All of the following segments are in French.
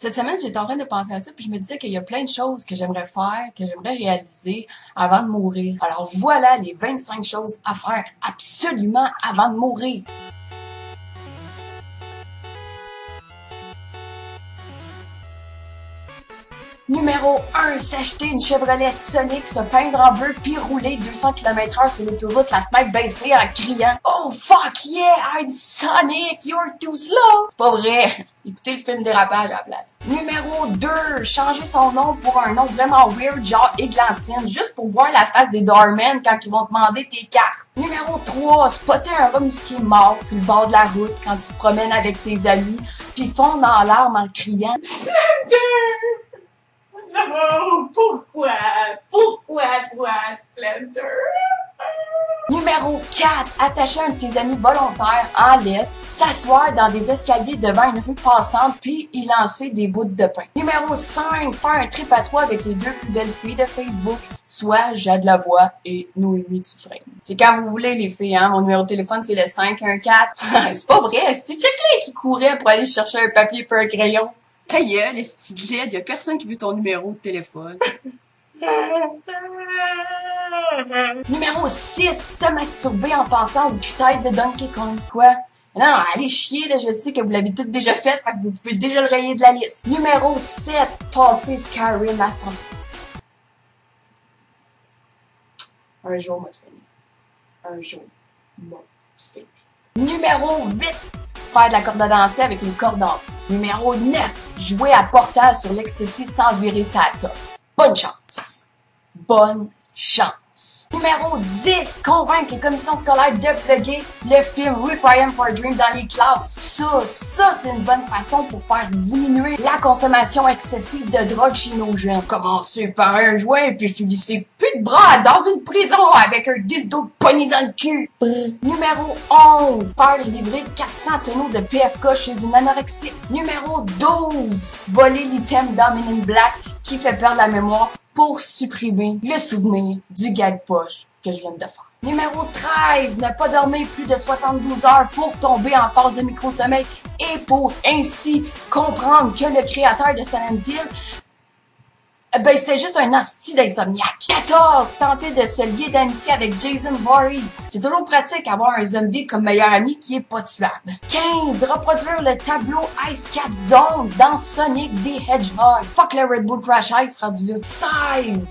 Cette semaine, j'étais en train de penser à ça, puis je me disais qu'il y a plein de choses que j'aimerais faire, que j'aimerais réaliser avant de mourir. Alors voilà les 25 choses à faire absolument avant de mourir. Numéro 1, s'acheter une Chevrolet Sonic, se peindre en bleu puis rouler 200 km/h sur l'autoroute, la fenêtre baissée en criant "Oh fuck yeah, I'm Sonic, you're too slow!" C'est pas vrai. Écoutez le film Dérapage à la place. Numéro 2, changer son nom pour un nom vraiment weird, genre Églantine, juste pour voir la face des doormen quand ils vont te demander tes cartes. Numéro 3, spotter un rat musqué mort sur le bord de la route quand tu te promènes avec tes amis, puis fondre dans l'arme en criant Non, pourquoi? Pourquoi toi, Splinter? Numéro 4, attacher un de tes amis volontaires en laisse, s'asseoir dans des escaliers devant une rue passante puis y lancer des bouts de pain. Numéro 5, faire un trip à 3 avec les deux plus belles filles de Facebook, soit Jade Lavoie et Noémie Dufresne. C'est quand vous voulez les filles, hein. Mon numéro de téléphone c'est le 514. C'est pas vrai, c'est check-les qui couraient pour aller chercher un papier et un crayon. Ta gueule, est-ce qu'il y a personne qui veut ton numéro de téléphone. Numéro 6, se masturber en pensant au cul-tête de Donkey Kong. Quoi? Non, allez chier, là, je sais que vous l'avez toutes déjà fait, fait que vous pouvez déjà le rayer de la liste. Numéro 7, passer Skyrim à 100%. Un jour, moi, de finir. Un jour, moi, de finir. Numéro 8, faire de la corde à danser avec une corde en feu. Numéro 9, jouer à Portal sur l'ecstasy sans virer sa top. Bonne chance. Bonne chance. Numéro 10, convaincre les commissions scolaires de plugger le film Requiem for a Dream dans les classes. Ça, c'est une bonne façon pour faire diminuer la consommation excessive de drogue chez nos jeunes. Commencez par un joint puis finissez plus de bras dans une prison avec un dildo pogné dans le cul. Numéro 11, faire livrer 400 tonneaux de PFK chez une anorexique. Numéro 12, voler l'item dans Men in Black qui fait perdre la mémoire pour supprimer le souvenir du gag poche que je viens de faire. Numéro 13, ne pas dormir plus de 72 heures pour tomber en phase de micro-sommeil et pour ainsi comprendre que le créateur de Silent Hill, ben c'était juste un hostie d'insomniaque. 14, tenter de se lier d'amitié avec Jason Voorhees. C'est toujours pratique d'avoir un zombie comme meilleur ami qui est pas tuable. 15, reproduire le tableau Ice Cap Zone dans Sonic the Hedgehog. Fuck le Red Bull Crash Ice rendu là. 16,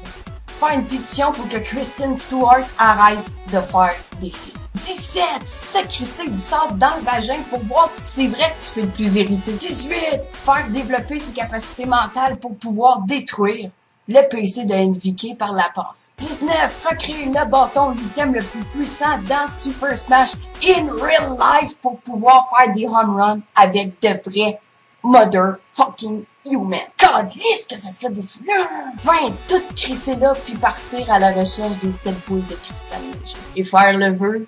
faire une pétition pour que Kristen Stewart arrête de faire des films. 17, se crisser du sable dans le vagin pour voir si c'est vrai que tu fais le plus irrité. 18, faire développer ses capacités mentales pour pouvoir détruire le PC de NVK par la pensée. 19, recréer le bâton, l'item le plus puissant dans Super Smash in real life pour pouvoir faire des home runs avec de vrais mother fucking human. Calisse que ça serait des fous. 20, tout crisser là puis partir à la recherche des 7 boules de cristal magique. Et faire le vœu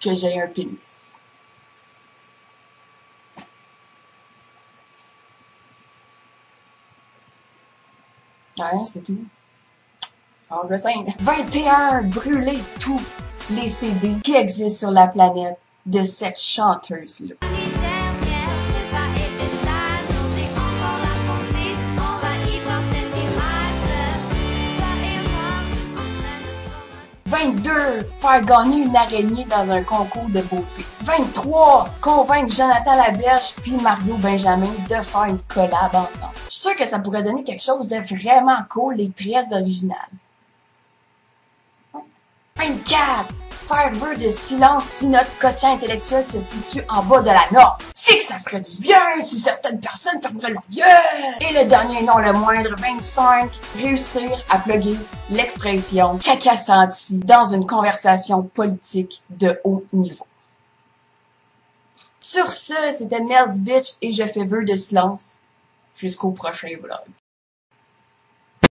que j'ai un pénis. Ouais, c'est tout. Alors, le 5. 21. Brûler tous les CD qui existent sur la planète de cette chanteuse-là. 22, faire gagner une araignée dans un concours de beauté. 23, convaincre Jonathan Laberge puis Mario Benjamin de faire une collab ensemble. Je suis sûre que ça pourrait donner quelque chose de vraiment cool et très original. 24, faire vœu de silence si notre quotient intellectuel se situe en bas de la norme. C'est que ça ferait du bien si certaines personnes fermeraient leur gueule. Et le dernier, non le moindre, 25, réussir à plugger l'expression caca senti dans une conversation politique de haut niveau. Sur ce, c'était Mel's Bitch et je fais vœu de silence. Jusqu'au prochain vlog.